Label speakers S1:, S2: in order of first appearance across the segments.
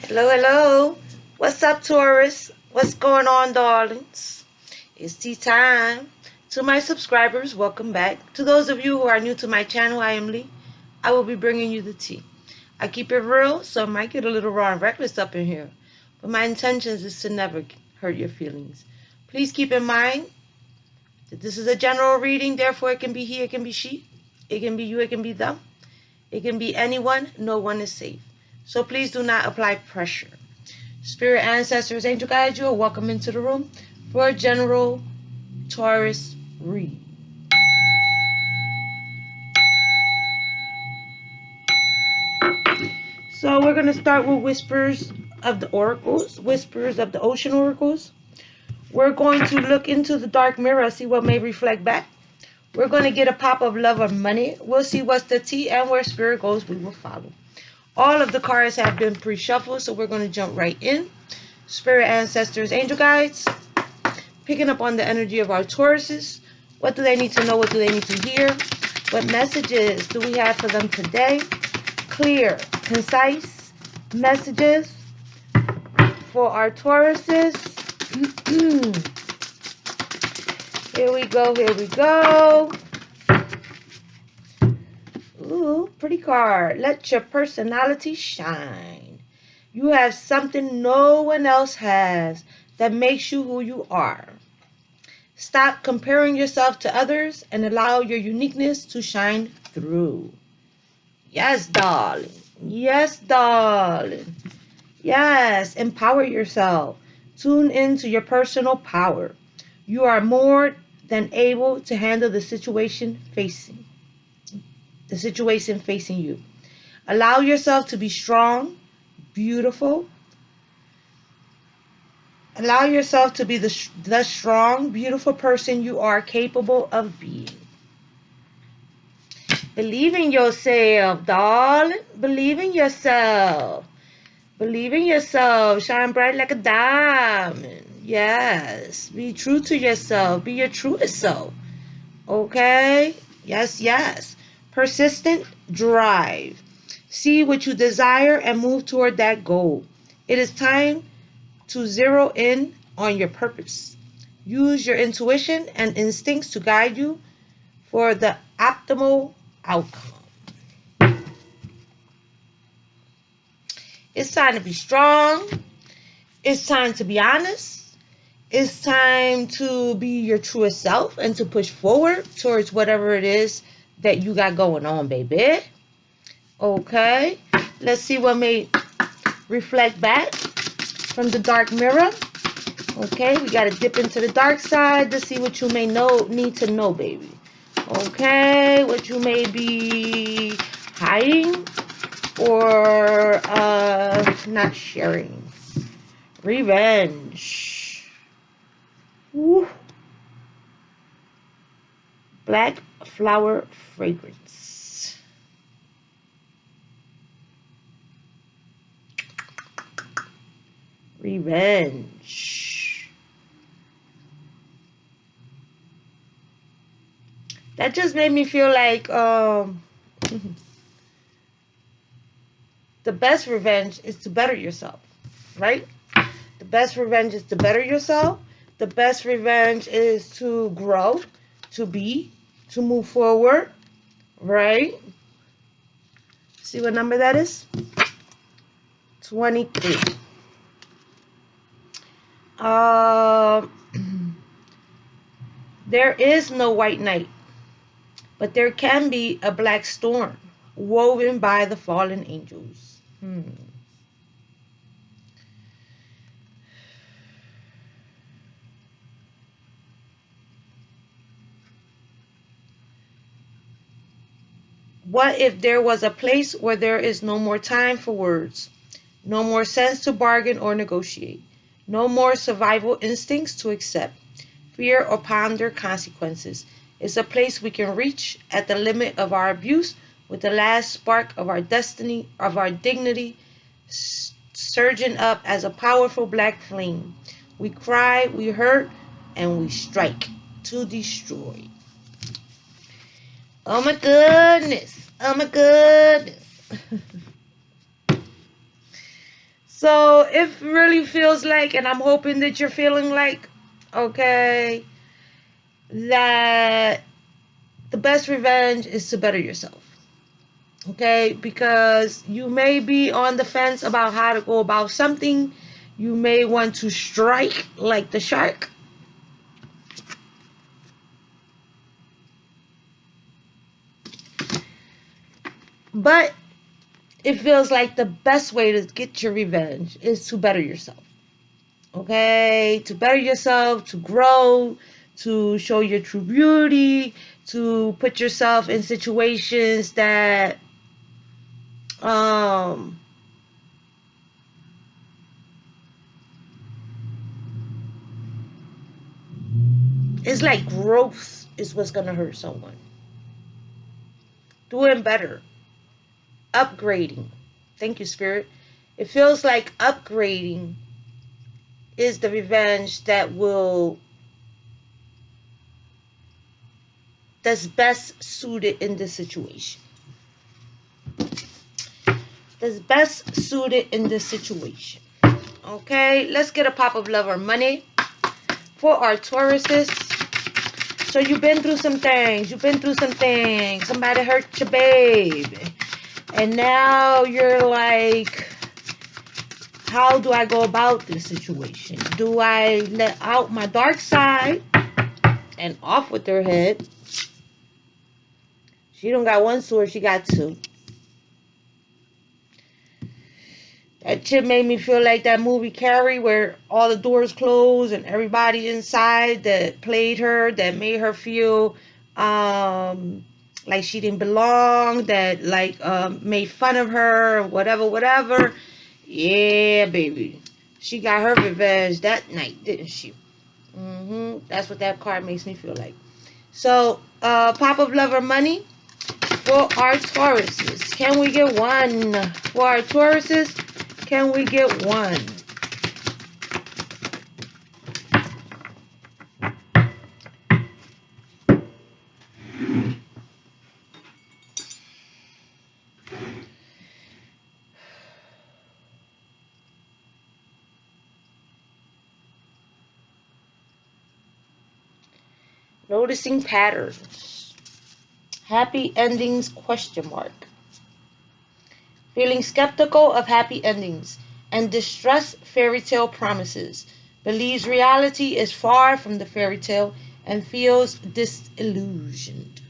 S1: Hello, hello. What's up, Taurus? What's going on, darlings? It's tea time. To my subscribers, welcome back. To those of you who are new to my channel, I am Lee. I will be bringing you the tea. I keep it real, so I might get a little raw and reckless up in here. But my intentions is to never hurt your feelings. Please keep in mind that this is a general reading, therefore it can be he, it can be she, it can be you, it can be them. It can be anyone, no one is safe. So please do not apply pressure. Spirit ancestors, angel guides, you are welcome into the room for a general Taurus read. So we're going to start with Whispers of the Oracles, Whispers of the Ocean Oracles. We're going to look into the dark mirror, see what may reflect back. We're going to get a pop of love or money. We'll see what's the tea, and where spirit goes, we will follow. All of the cards have been pre-shuffled, so we're going to jump right in. Spirit ancestors, angel guides, picking up on the energy of our Tauruses. What do they need to know? What do they need to hear? What messages do we have for them today? Clear, concise messages for our Tauruses. Here we go, here we go. Ooh, pretty card. Let your personality shine. You have something no one else has that makes you who you are. Stop comparing yourself to others and allow your uniqueness to shine through. Yes, darling. Yes, darling. Yes, empower yourself. Tune into your personal power. You are more than able to handle the situation facing you. Allow yourself to be strong, beautiful. Allow yourself to be the strong, beautiful person you are capable of being. Believe in yourself, darling. Believe in yourself. Believe in yourself. Shine bright like a diamond. Yes. Be true to yourself. Be your truest self. Okay? Yes, yes. Persistent drive. See what you desire and move toward that goal. It is time to zero in on your purpose. Use your intuition and instincts to guide you for the optimal outcome. It's time to be strong. It's time to be honest. It's time to be your truest self and to push forward towards whatever it is that you got going on, baby. Okay, let's see what may reflect back from the dark mirror. Okay, we got to dip into the dark side to see what you may need to know, baby. Okay, what you may be hiding or not sharing. Revenge. Woo. Black flower fragrance. Revenge. That just made me feel like the best revenge is to better yourself, right? The best revenge is to better yourself. The best revenge is to grow, to move forward, right? See what number that is? 23. There is no white knight, but there can be a black storm woven by the fallen angels. What if there was a place where there is no more time for words, no more sense to bargain or negotiate, no more survival instincts to accept, fear or ponder consequences? It's a place we can reach at the limit of our abuse with the last spark of our destiny, of our dignity, surging up as a powerful black flame. We cry, we hurt, and we strike to destroy. Oh my goodness. Oh my goodness. So it really feels like, and I'm hoping that you're feeling like, okay, that the best revenge is to better yourself. Okay, because you may be on the fence about how to go about something. You may want to strike like the shark. But it feels like the best way to get your revenge is to better yourself. Okay, to better yourself, to grow, to show your true beauty, to put yourself in situations that um it's like growth is what's gonna hurt someone. Doing better, upgrading. Thank you, Spirit. It feels like upgrading is the revenge that's best suited in this situation. That's best suited in this situation. Okay, let's get a pop of love or money for our Tauruses. So you've been through some things. You've been through some things. Somebody hurt your baby. And now you're like, how do I go about this situation? Do I let out my dark side and off with their head? She don't got one sword, she got two. That shit made me feel like that movie Carrie, where all the doors closed and everybody inside that played her, that made her feel like she didn't belong, that like made fun of her, whatever. Yeah, baby. She got her revenge that night, didn't she? That's what that card makes me feel like. So, pop of love or money for our Tauruses. Can we get one? For our Tauruses, can we get one? Noticing patterns. Happy endings, question mark. Feeling skeptical of happy endings and distrust fairy tale promises. Believes reality is far from the fairy tale and feels disillusioned.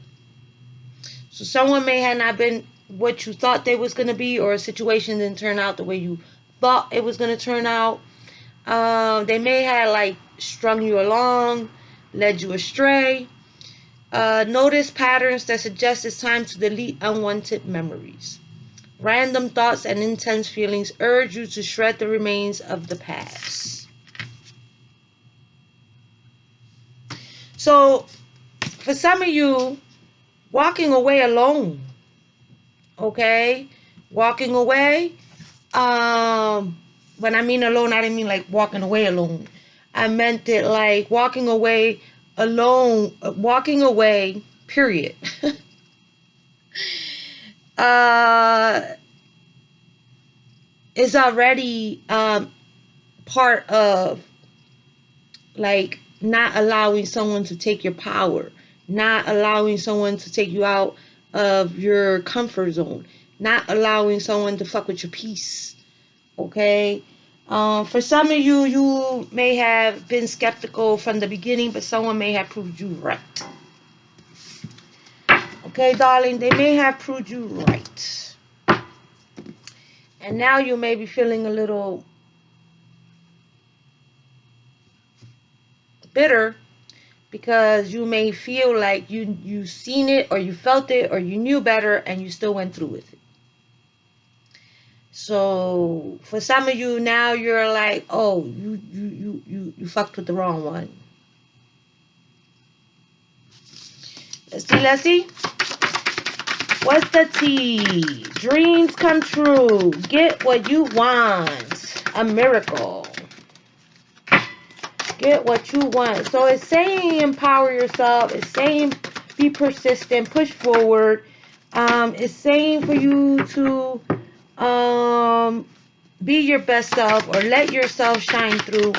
S1: So someone may have not been what you thought they was going to be, or a situation didn't turn out the way you thought it was going to turn out. They may have like strung you along, led you astray. Notice patterns that suggest it's time to delete unwanted memories. Random thoughts and intense feelings urge you to shred the remains of the past. So, for some of you, walking away alone, okay? Walking away, when I mean alone, I didn't mean like walking away alone. I meant it like walking away alone, walking away, period. Is already part of like not allowing someone to take your power, not allowing someone to take you out of your comfort zone, not allowing someone to fuck with your peace. Okay. For some of you, you may have been skeptical from the beginning, but someone may have proved you right. Okay, darling, they may have proved you right. And now you may be feeling a little bitter because you may feel like you seen it, or you felt it, or you knew better, and you still went through with it. So for some of you now, you're like, oh, you fucked with the wrong one. Let's see. What's the tea? Dreams come true. Get what you want. A miracle. Get what you want. So it's saying empower yourself. It's saying be persistent. Push forward. It's saying for you to be your best self or let yourself shine through.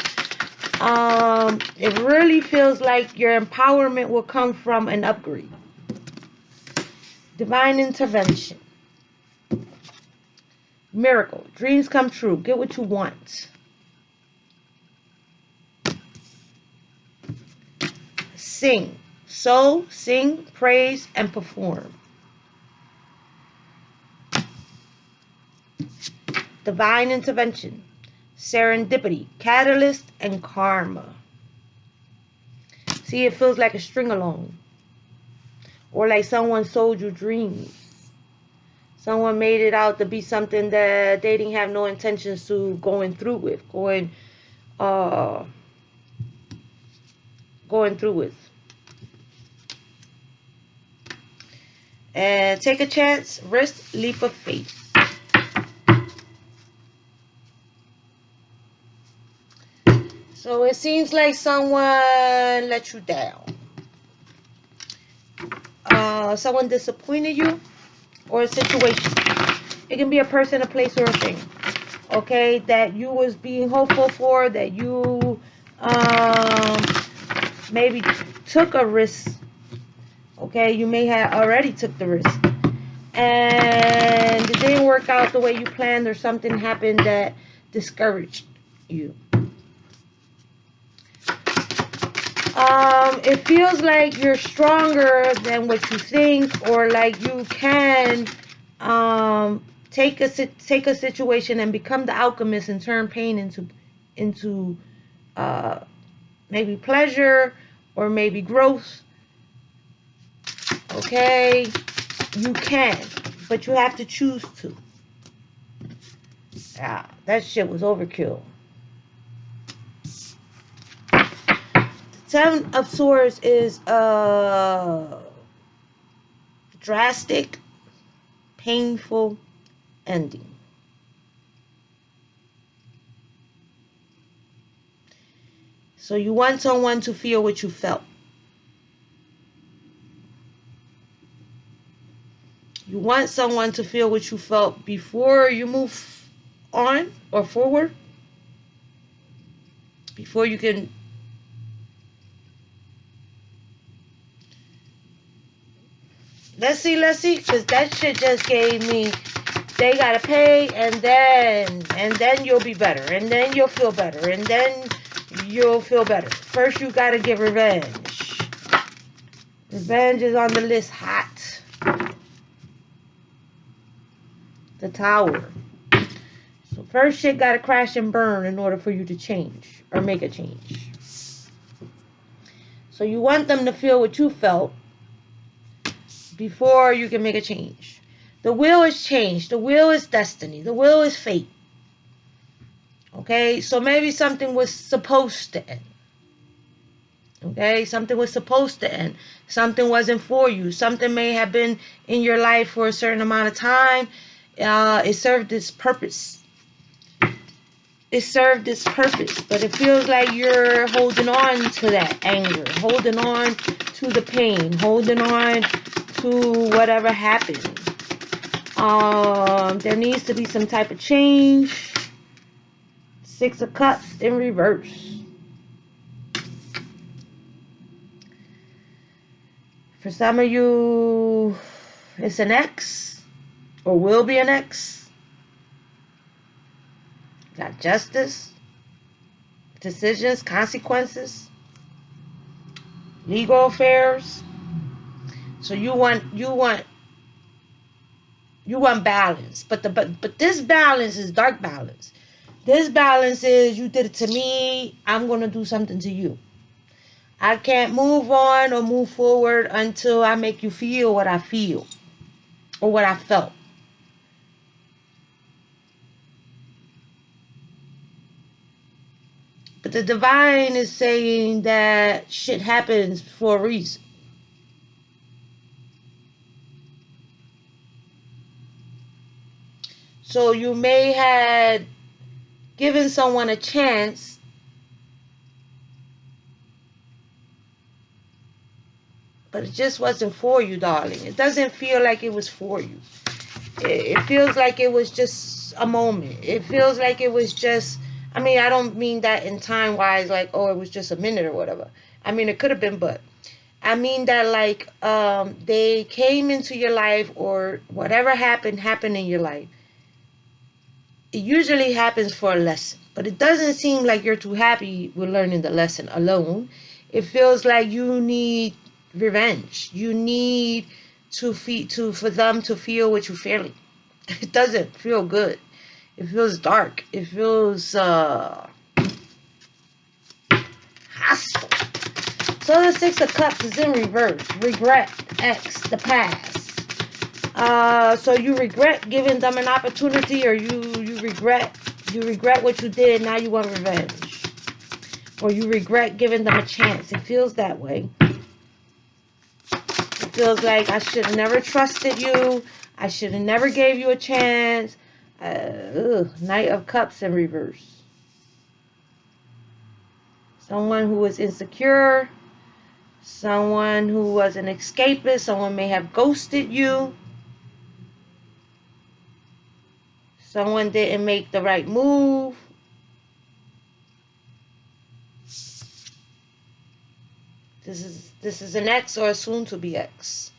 S1: It really feels like your empowerment will come from an upgrade. Divine intervention. Miracle. Dreams come true. Get what you want. Sing. So, sing, praise, and perform. Divine intervention. Serendipity. Catalyst and karma. See, it feels like a string along. Or like someone sold you dreams. Someone made it out to be something that they didn't have no intentions to going through with. Going through with. And take a chance, risk, leap of faith. So it seems like someone let you down. Someone disappointed you, or a situation. It can be a person, a place, or a thing. Okay, that you was being hopeful for, that you maybe took a risk. Okay, you may have already took the risk, and it didn't work out the way you planned, or something happened that discouraged you. It feels like you're stronger than what you think, or like you can take a situation and become the alchemist and turn pain into maybe pleasure or maybe growth. Okay, you can, but you have to choose to. Yeah, that shit was overkill. Seven of Swords is drastic, painful ending. So you want someone to feel what you felt. You want someone to feel what you felt before you move on or forward. Before you can let's see, because that shit just gave me, they gotta pay, and then you'll be better, and then you'll feel better, and then you'll feel better. First, you gotta get revenge. Revenge is on the list, hot. The Tower. So first, shit gotta crash and burn in order for you to change or make a change. So you want them to feel what you felt before you can make a change. The will is change. The will is destiny. The will is fate. Okay, so maybe something was supposed to end. Okay, something was supposed to end. Something wasn't for you. Something may have been in your life for a certain amount of time. It served its purpose. It served its purpose, but it feels like you're holding on to that anger, holding on to the pain, holding on to whatever happened. There needs to be some type of change. Six of Cups in reverse. For some of you, it's an ex, or will be an ex. Got justice, decisions, consequences, legal affairs. So you want balance, but this balance is dark balance. This balance is, you did it to me, I'm gonna do something to you. I can't move on or move forward until I make you feel what I feel or what I felt. But the divine is saying that shit happens for a reason. So you may have given someone a chance, but it just wasn't for you, darling. It doesn't feel like it was for you. It feels like it was just a moment. It feels like it was just, I mean, I don't mean that in time wise, like, oh, it was just a minute or whatever. I mean, it could have been, but I mean that, like, they came into your life, or whatever happened in your life. It usually happens for a lesson, but it doesn't seem like you're too happy with learning the lesson alone. It feels like you need revenge. You need for them to feel what you're feeling. It doesn't feel good. It feels dark. It feels hostile. So the Six of Cups is in reverse. Regret, X, the past. So you regret giving them an opportunity, or you regret what you did. Now you want revenge, or you regret giving them a chance. It feels that way. It feels like I should have never trusted you. I should have never gave you a chance. Knight of Cups in reverse. Someone who was insecure. Someone who was an escapist. Someone may have ghosted you. Someone didn't make the right move. This is an ex or a soon to be ex.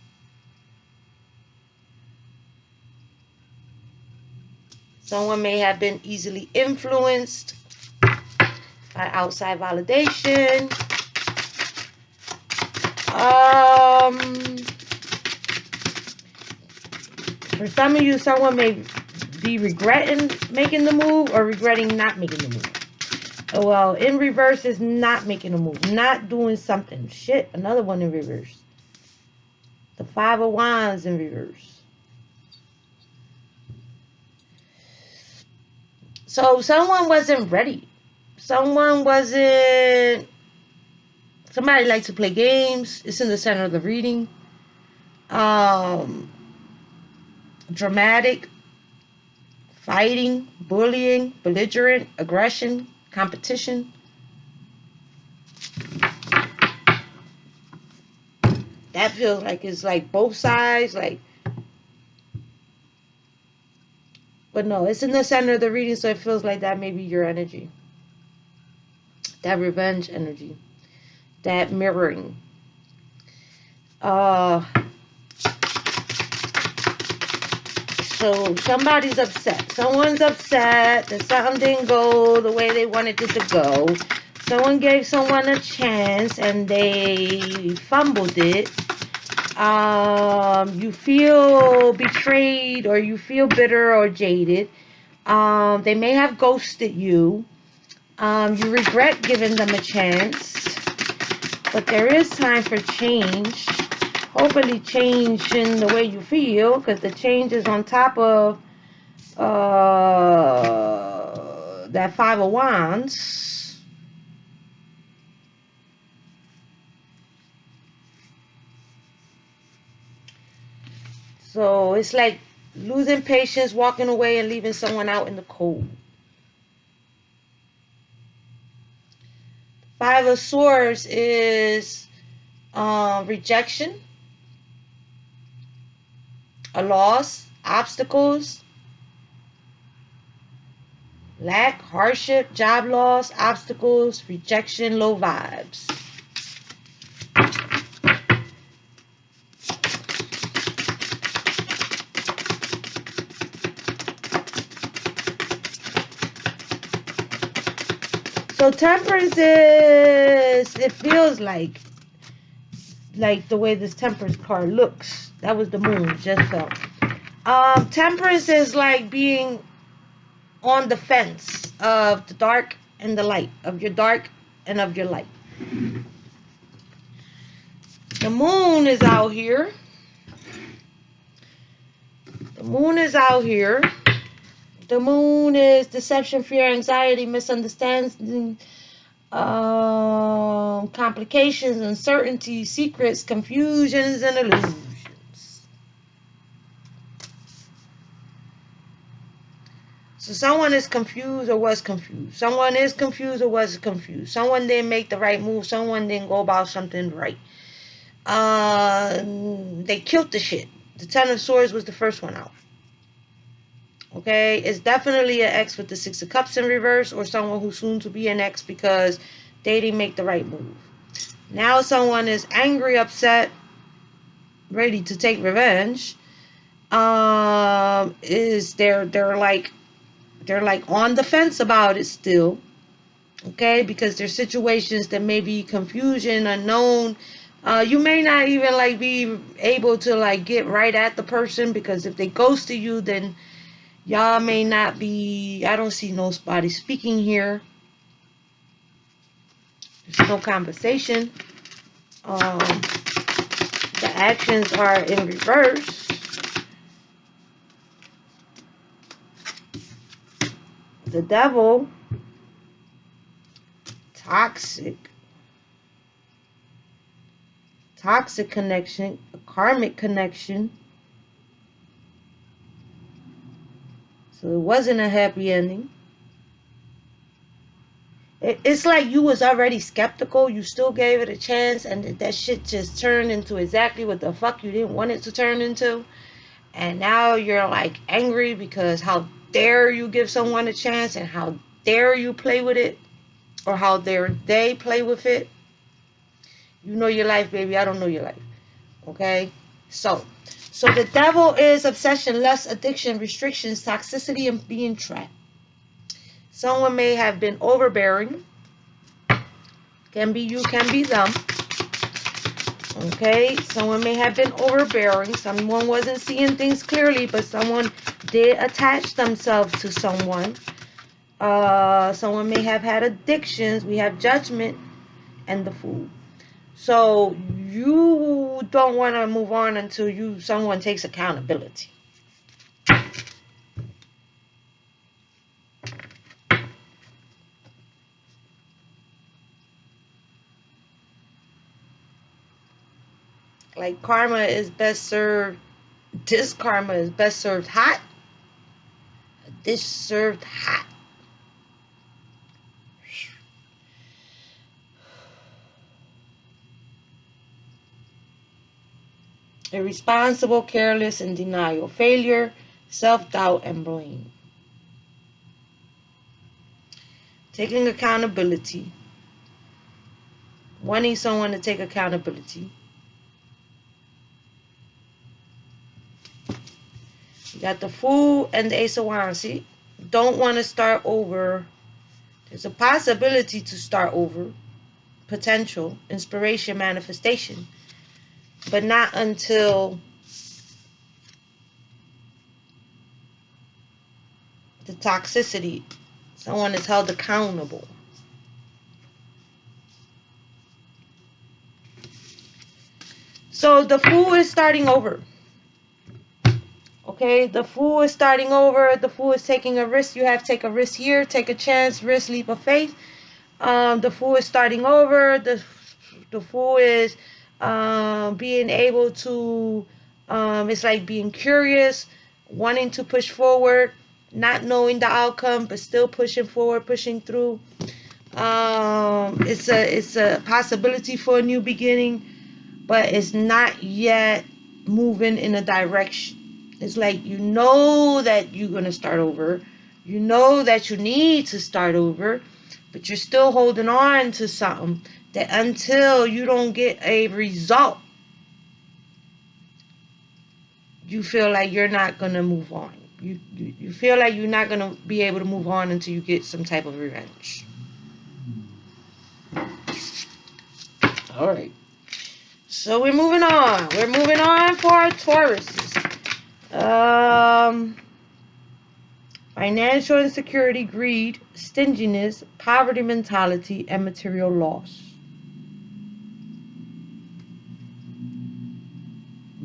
S1: Someone may have been easily influenced by outside validation. For some of you, someone may be regretting making the move or regretting not making the move. Well, in reverse is not making a move, not doing something. Shit, another one in reverse. The Five of Wands in reverse. So someone wasn't ready. Somebody likes to play games. It's in the center of the reading. Dramatic, fighting, bullying, belligerent, aggression, competition. That feels like it's like both sides, like, but no, it's in the center of the reading, so it feels like that may be your energy. That revenge energy. That mirroring. So somebody's upset. Someone's upset that something didn't go the way they wanted it to go. Someone gave someone a chance and they fumbled it. You feel betrayed, or you feel bitter or jaded. They may have ghosted you. You regret giving them a chance. But there is time for change. Hopefully change in the way you feel, because the change is on top of that Five of Wands. So it's like losing patience, walking away, and leaving someone out in the cold. Five of Swords is rejection, a loss, obstacles, lack, hardship, job loss, obstacles, rejection, low vibes. So Temperance is, it feels like the way this Temperance card looks. That was the moon, just felt. Temperance is like being on the fence of the dark and the light, of your dark and of your light. The moon is out here. The moon is out here. The moon is deception, fear, anxiety, misunderstanding, complications, uncertainty, secrets, confusions, and illusions. So someone is confused or was confused. Someone is confused or was confused. Someone didn't make the right move. Someone didn't go about something right. They killed the shit. The Ten of Swords was the first one out. Okay, it's definitely an ex with the Six of Cups in reverse, or someone who's soon to be an ex because they didn't make the right move. Now someone is angry, upset, ready to take revenge. Is they're like on the fence about it still. Okay, because there's situations that may be confusion, unknown. You may not even like be able to like get right at the person, because if they ghosted you, then y'all may not be. I don't see nobody speaking here. There's no conversation. The actions are in reverse. The devil, toxic connection, a karmic connection. So it wasn't a happy ending. It's like you was already skeptical. You still gave it a chance, and that shit just turned into exactly what the fuck you didn't want it to turn into. And now you're like angry because how dare you give someone a chance, and how dare you play with it, or how dare they play with it. You know your life, baby. I don't know your life. Okay? So the devil is obsession, lust, addiction, restrictions, toxicity, and being trapped. Someone may have been overbearing. Can be you, can be them. Okay, someone may have been overbearing. Someone wasn't seeing things clearly, but someone did attach themselves to someone. Someone may have had addictions. We have judgment and the fool. So you don't want to move on until someone takes accountability. Like karma is best served. This karma is best served hot. This served hot. Irresponsible, careless, and denial. Failure, self-doubt, and blame. Taking accountability. Wanting someone to take accountability. You got the Fool and the Ace of Wands. See, don't want to start over. There's a possibility to start over. Potential, inspiration, manifestation. But not until the toxicity. Someone is held accountable. So the Fool is starting over. Okay, the Fool is starting over. The Fool is taking a risk. You have to take a risk here. Take a chance, risk, leap of faith. The Fool is starting over. The Fool is being able to, it's like being curious, wanting to push forward, not knowing the outcome, but still pushing forward, pushing through. It's a possibility for a new beginning, but it's not yet moving in a direction. It's like you know that you're going to start over. You know that you need to start over, but you're still holding on to something that until you don't get a result, you feel like you're not going to move on. You feel like you're not going to be able to move on until you get some type of revenge. All right. So we're moving on. We're moving on for our Tauruses. Financial insecurity, greed, stinginess, poverty mentality, and material loss.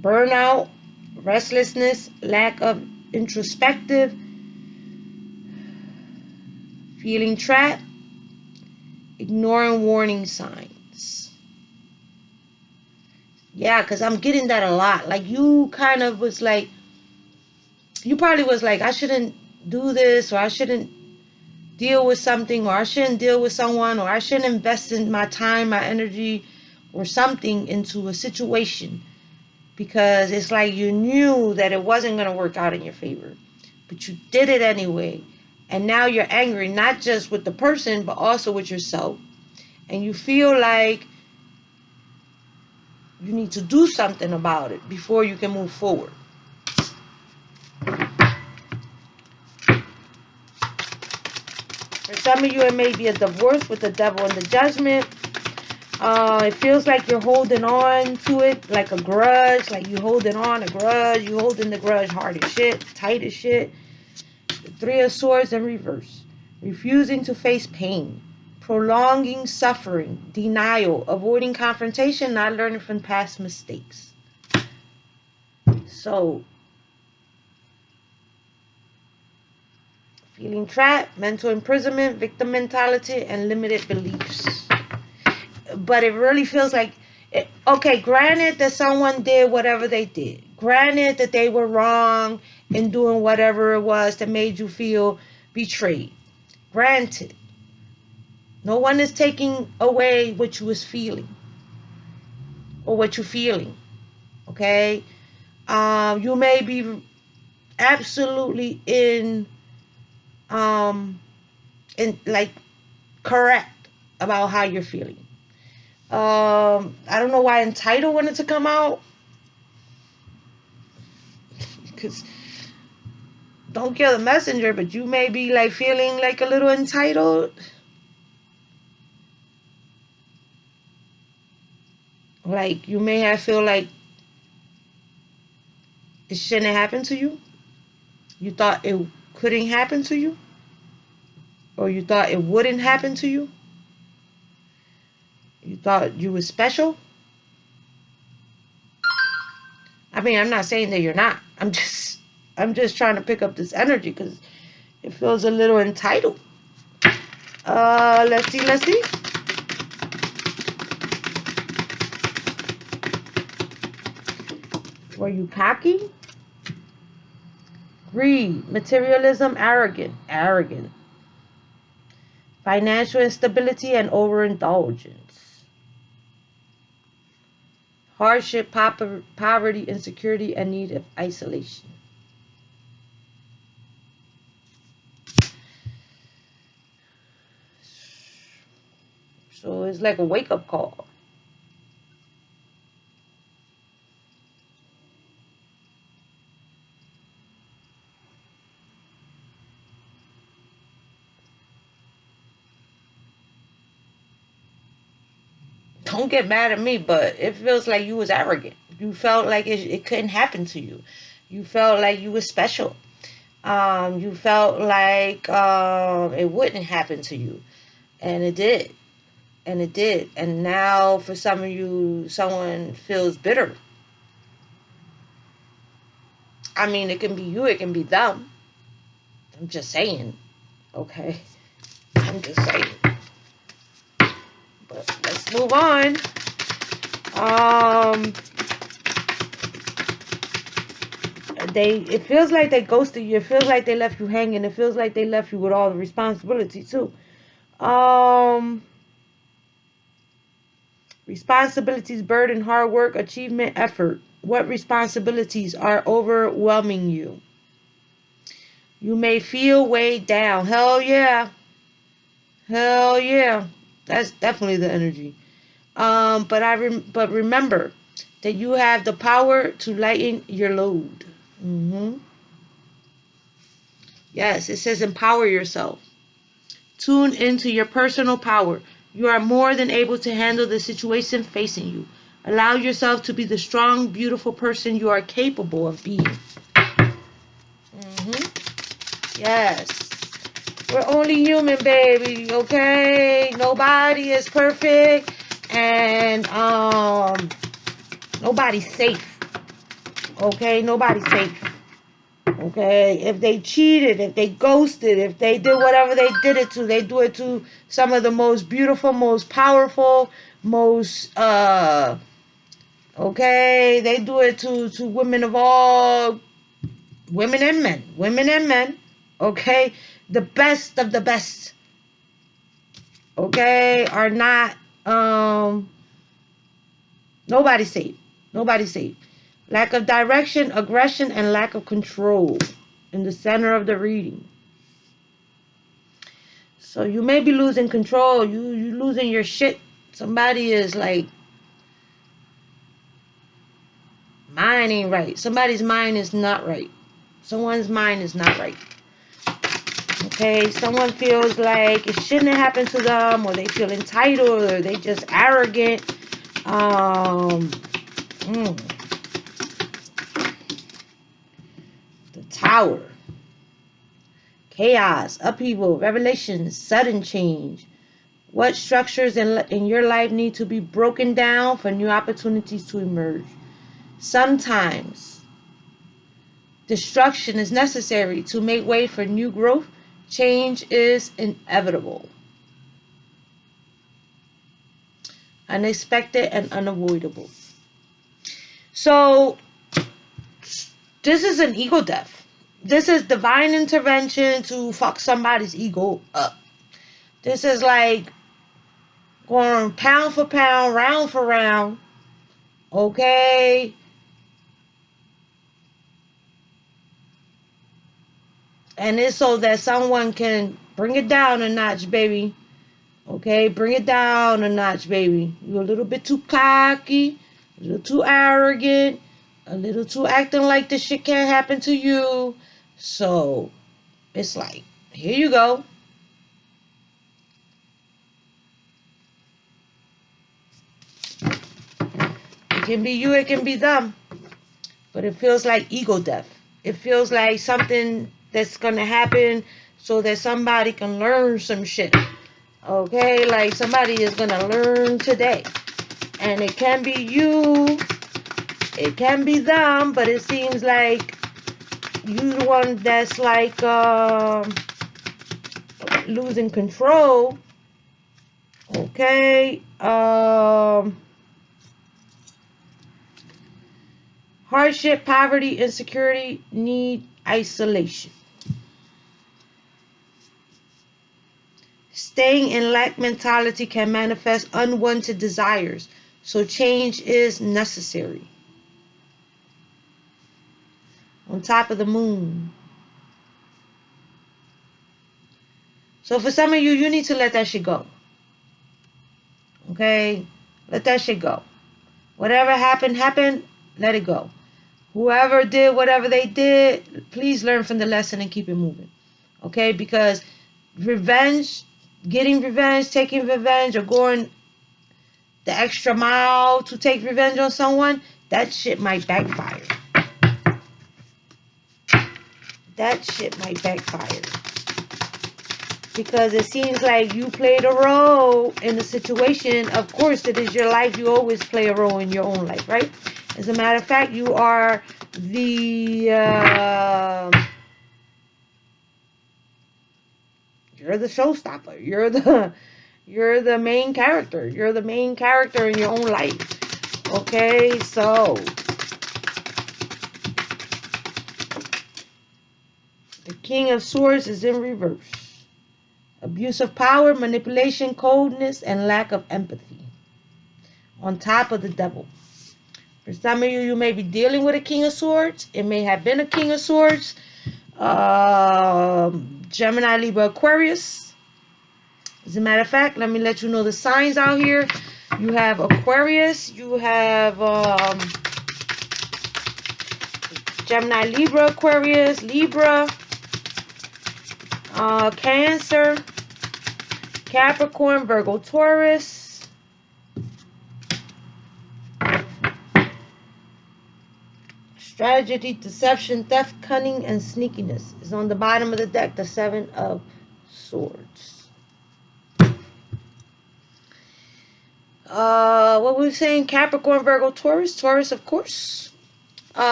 S1: Burnout, restlessness, lack of introspective, feeling trapped, ignoring warning signs. Yeah, because I'm getting that a lot. Like you kind of was like, you probably was like, I shouldn't do this, or I shouldn't deal with something, or I shouldn't deal with someone, or I shouldn't invest in my time, my energy, or something into a situation, because it's like you knew that it wasn't going to work out in your favor. but you did it anyway. And now you're angry, not just with the person, but also with yourself. And you feel like you need to do something about it before you can move forward. For some of you, it may be a divorce with the devil and the judgment. It feels like you're holding on to it like a grudge, like you holding on a grudge. You holding the grudge hard as shit, tight as shit. The Three of Swords in reverse. Refusing to face pain. Prolonging suffering. Denial. Avoiding confrontation. Not learning from past mistakes. So, feeling trapped, mental imprisonment, victim mentality, and limited beliefs. But it really feels like, okay, granted that someone did whatever they did. Granted that they were wrong in doing whatever it was that made you feel betrayed. Granted. No one is taking away what you was feeling or what you're feeling. Okay? You may be absolutely in like correct about how you're feeling. I don't know why entitled wanted to come out, because don't kill the messenger, but you may be like feeling like a little entitled. Like you may have feel like it shouldn't have happened to you. You thought it couldn't happen to you, or you thought it wouldn't happen to you. You thought you were special. I mean, I'm not saying that you're not. I'm just trying to pick up this energy because it feels a little entitled. Let's see. Were you cocky? Greed, materialism, arrogant. Financial instability and overindulgence. Hardship, poverty, insecurity, and need of isolation. So it's like a wake-up call. Don't get mad at me, but it feels like you was arrogant. You felt like it couldn't happen to you. You felt like you was special. You felt like it wouldn't happen to you. And it did. And it did. And now for some of you, someone feels bitter. I mean, it can be you, it can be them. I'm just saying. Okay? I'm just saying. But let's move on. It feels like they ghosted you. It feels like they left you hanging. It feels like they left you with all the responsibility too. Responsibilities, burden, hard work, achievement, effort. What responsibilities are overwhelming you? You may feel weighed down. Hell yeah. Hell yeah. That's definitely the energy. But remember that you have the power to lighten your load. Yes, it says empower yourself. Tune into your personal power. You are more than able to handle the situation facing you. Allow yourself to be the strong, beautiful person you are capable of being. Yes. We're only human, baby, okay? Nobody is perfect, and nobody's safe. Okay? Nobody's safe. Okay? If they cheated, if they ghosted, if they did whatever they did it to, they do it to some of the most beautiful, most powerful, most okay? They do it to women of all, women and men, okay? The best of the best, okay, are not, nobody's safe. Nobody's safe. Lack of direction, aggression, and lack of control. in the center of the reading. So you may be losing control. You losing your shit. Somebody is like, mine ain't right. Somebody's mind is not right. Someone's mind is not right. Okay, someone feels like it shouldn't have happened to them, or they feel entitled, or they just arrogant. The Tower. Chaos, upheaval, revelations, sudden change. What structures in your life need to be broken down for new opportunities to emerge? Sometimes destruction is necessary to make way for new growth. Change is inevitable, unexpected, and unavoidable. So this is an ego death. This is divine intervention to fuck somebody's ego up. This is like going pound for pound, round for round. Okay? And it's so that someone can bring it down a notch, baby. Okay? Bring it down a notch, baby. You're a little bit too cocky, a little too arrogant, a little too acting like this shit can't happen to you. So, it's like, here you go. It can be you, it can be them. But it feels like ego death. It feels like something that's going to happen so that somebody can learn some shit. Okay? Like somebody is going to learn today. And it can be you. It can be them. But it seems like you're the one that's like losing control. Okay? Hardship, poverty, insecurity, need, isolation. Staying in lack mentality can manifest unwanted desires, so change is necessary. On top of the moon. So for some of you, you need to let that shit go. Okay? Let that shit go. Whatever happened, happened. Let it go. Whoever did whatever they did, please learn from the lesson and keep it moving. Okay? Because revenge, getting revenge, taking revenge, or going the extra mile to take revenge on someone, that shit might backfire. That shit might backfire. Because it seems like you played a role in the situation. Of course, it is your life. You always play a role in your own life, right? As a matter of fact, you are you're the showstopper. You're the main character. You're the main character in your own life. Okay, so the King of Swords is in reverse. Abuse of power, manipulation, coldness, and lack of empathy. On top of the Devil. For some of you, you may be dealing with a King of Swords. It may have been a King of Swords. Gemini, Libra, Aquarius. As a matter of fact, let me let you know the signs out here. You have Aquarius. You have Gemini, Libra, Aquarius, Libra, Cancer, Capricorn, Virgo, Taurus. Strategy, deception, theft, cunning, and sneakiness is on the bottom of the deck, the Seven of Swords. What were we saying? Capricorn, Virgo, Taurus. Taurus, of course.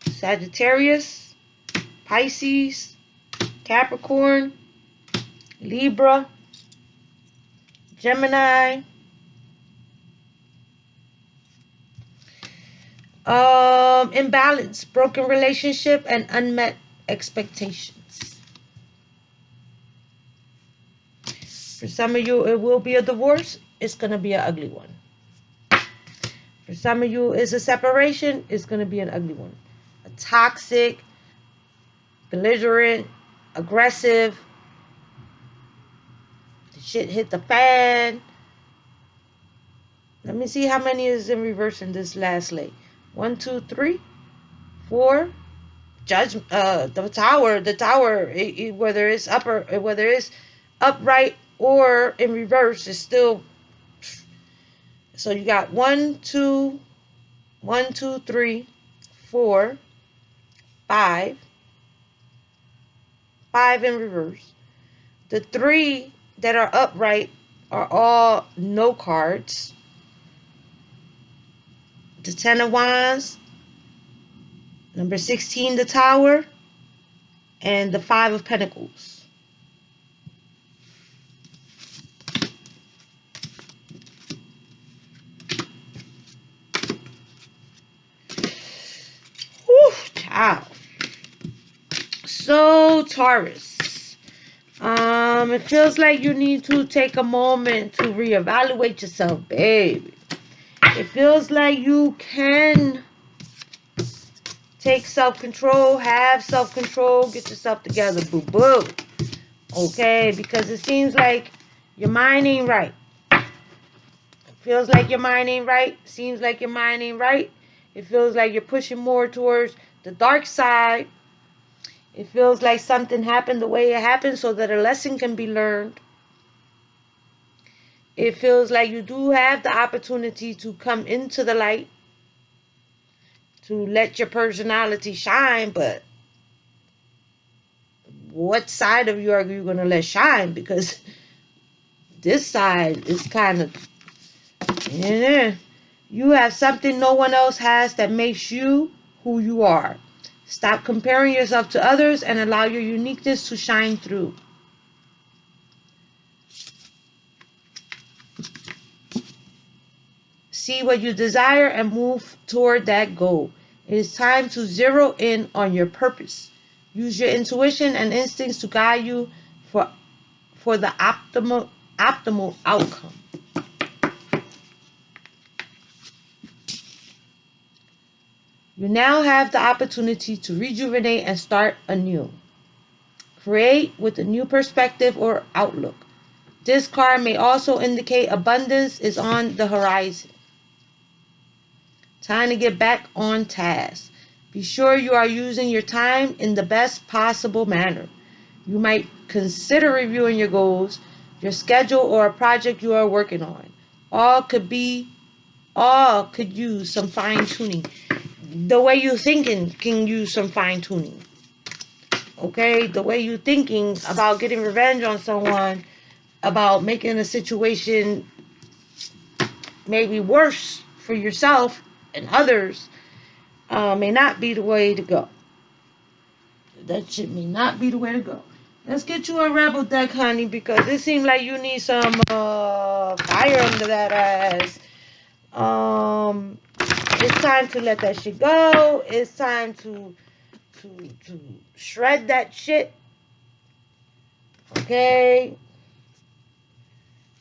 S1: Sagittarius, Pisces, Capricorn, Libra, Gemini, imbalance, broken relationship, and unmet expectations. For some of you, it will be a divorce. it's going to be an ugly one. For some of you, it's a separation. It's going to be an ugly one. A toxic, belligerent, aggressive. The shit hit the fan. Let me see how many is in reverse in this last lay. 1, 2, 3, 4. Judgment. The tower. Whether it's whether it's upright or in reverse, is still. So you got 1, 2, 3, 4, 5. 5 in reverse. The 3 that are upright are all no cards. The 10 of Wands, number 16, the Tower, and the 5 of Pentacles. Whew, child. So, Taurus, it feels like you need to take a moment to reevaluate yourself, baby. It feels like you can take self-control, have self-control, get yourself together, boo-boo. Okay, because it seems like your mind ain't right. It feels like your mind ain't right. Seems like your mind ain't right. It feels like you're pushing more towards the dark side. It feels like something happened the way it happened so that a lesson can be learned. It feels like you do have the opportunity to come into the light, to let your personality shine, but what side of you are you going to let shine? Because this side is kind of, you have something no one else has that makes you who you are. Stop comparing yourself to others and allow your uniqueness to shine through. See what you desire and move toward that goal. It is time to zero in on your purpose. Use your intuition and instincts to guide you for the optimal outcome. You now have the opportunity to rejuvenate and start anew. Create with a new perspective or outlook. This card may also indicate abundance is on the horizon. Time to get back on task. Be sure you are using your time in the best possible manner. You might consider reviewing your goals, your schedule, or a project you are working on. All could use some fine-tuning. The way you're thinking can use some fine-tuning. Okay? The way you're thinking about getting revenge on someone, about making a situation maybe worse for yourself and others, may not be the way to go. That shit may not be the way to go. Let's get you a rebel deck, honey, because it seems like you need some fire under that ass. It's time to let that shit go. It's time to shred that shit. Okay?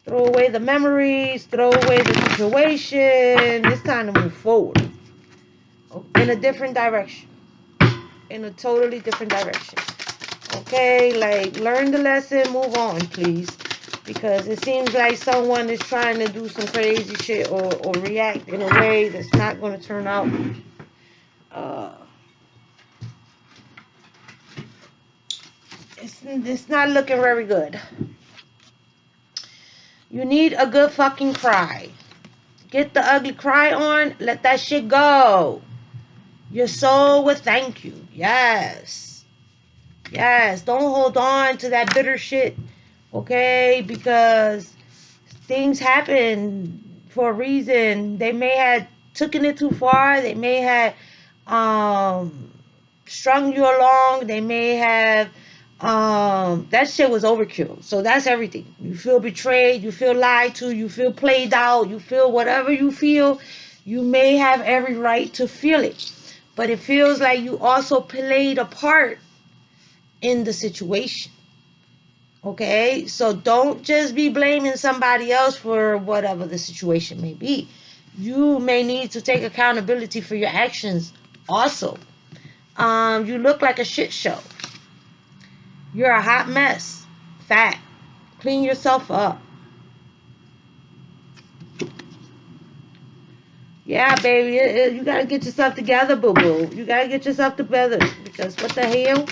S1: Throw away the memories. Throw away the situation. It's time to move forward. In a different direction. In a totally different direction. Okay? Like, learn the lesson. Move on, please. Because it seems like someone is trying to do some crazy shit or react in a way that's not going to turn out it's not looking very good. You need a good fucking cry. Get the ugly cry on. Let that shit go. Your soul will thank you. Yes. Yes. Don't hold on to that bitter shit. Okay? Because things happen for a reason. They may have taken it too far. They may have strung you along. They may have that shit was overkill. So that's everything. You feel betrayed, you feel lied to, you feel played out, you feel whatever you feel. You may have every right to feel it, but it feels like you also played a part in the situation. Okay, so don't just be blaming somebody else for whatever the situation may be. You may need to take accountability for your actions also. You look like a shit show. You're a hot mess. Fat. Clean yourself up. Yeah, baby, you gotta get yourself together, boo-boo. You gotta get yourself together, because what the hell?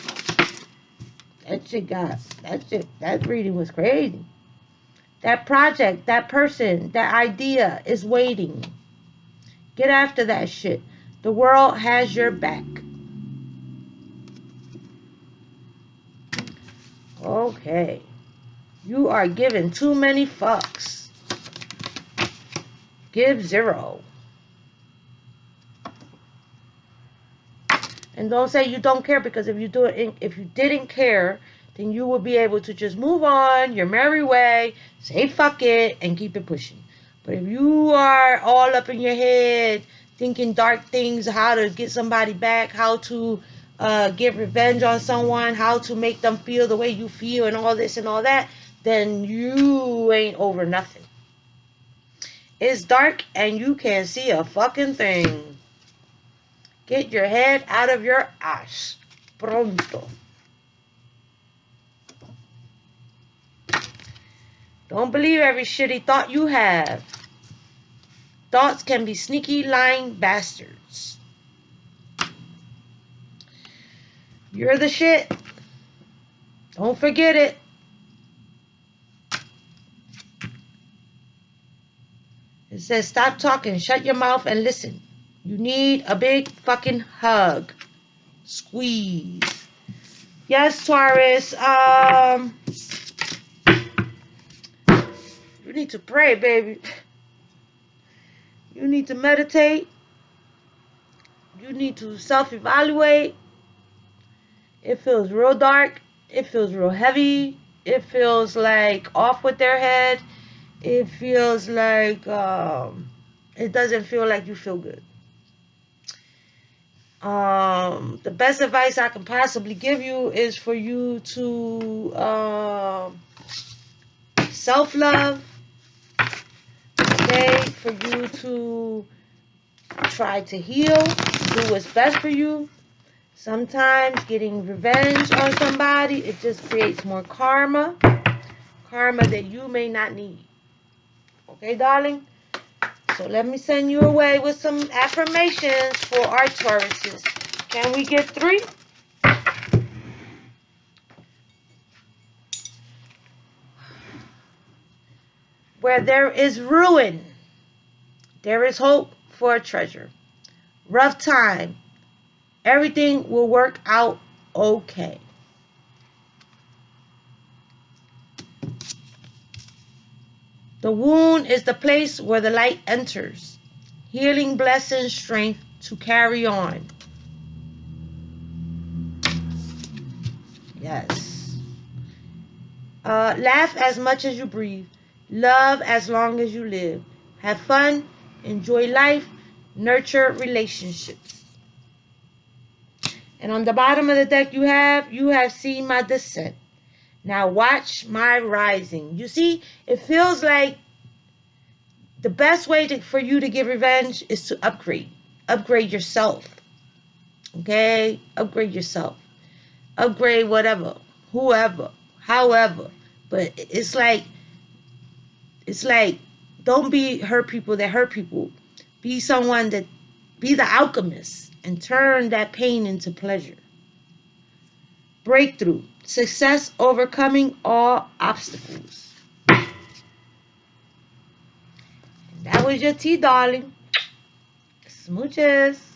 S1: That reading was crazy. That project, that person, that idea is waiting. Get after that shit. The world has your back. Okay. You are giving too many fucks. Give 0. And don't say you don't care, because if you didn't care, then you would be able to just move on your merry way, say fuck it, and keep it pushing. But if you are all up in your head thinking dark things, how to get somebody back, how to get revenge on someone, how to make them feel the way you feel, and all this and all that, then you ain't over nothing. It's dark and you can't see a fucking thing. Get your head out of your ass. Pronto. Don't believe every shitty thought you have. Thoughts can be sneaky, lying bastards. You're the shit. Don't forget it. It says stop talking, shut your mouth and listen. You need a big fucking hug. Squeeze. Yes, Taurus. You need to pray, baby. You need to meditate. You need to self-evaluate. It feels real dark. It feels real heavy. It feels like off with their head. It feels like it doesn't feel like you feel good. The best advice I can possibly give you is for you to self-love. Okay, for you to try to heal, do what's best for you. Sometimes getting revenge on somebody, it just creates more karma that you may not need. Okay, darling? So let me send you away with some affirmations for our Tauruses. Can we get 3? Where there is ruin, there is hope for a treasure. Rough time, everything will work out okay. The wound is the place where the light enters. Healing, blessing, strength to carry on. Yes. Laugh as much as you breathe. Love as long as you live. Have fun. Enjoy life. Nurture relationships. And on the bottom of the deck you have seen my descent. Now watch my rising. You see, it feels like the best way for you to get revenge is to upgrade. Upgrade yourself. Okay? Upgrade yourself. Upgrade whatever, whoever, however. But it's like, don't be hurt people that hurt people. Be someone that, be the alchemist and turn that pain into pleasure. Breakthrough. Success overcoming all obstacles. And that was your tea, darling. Smooches.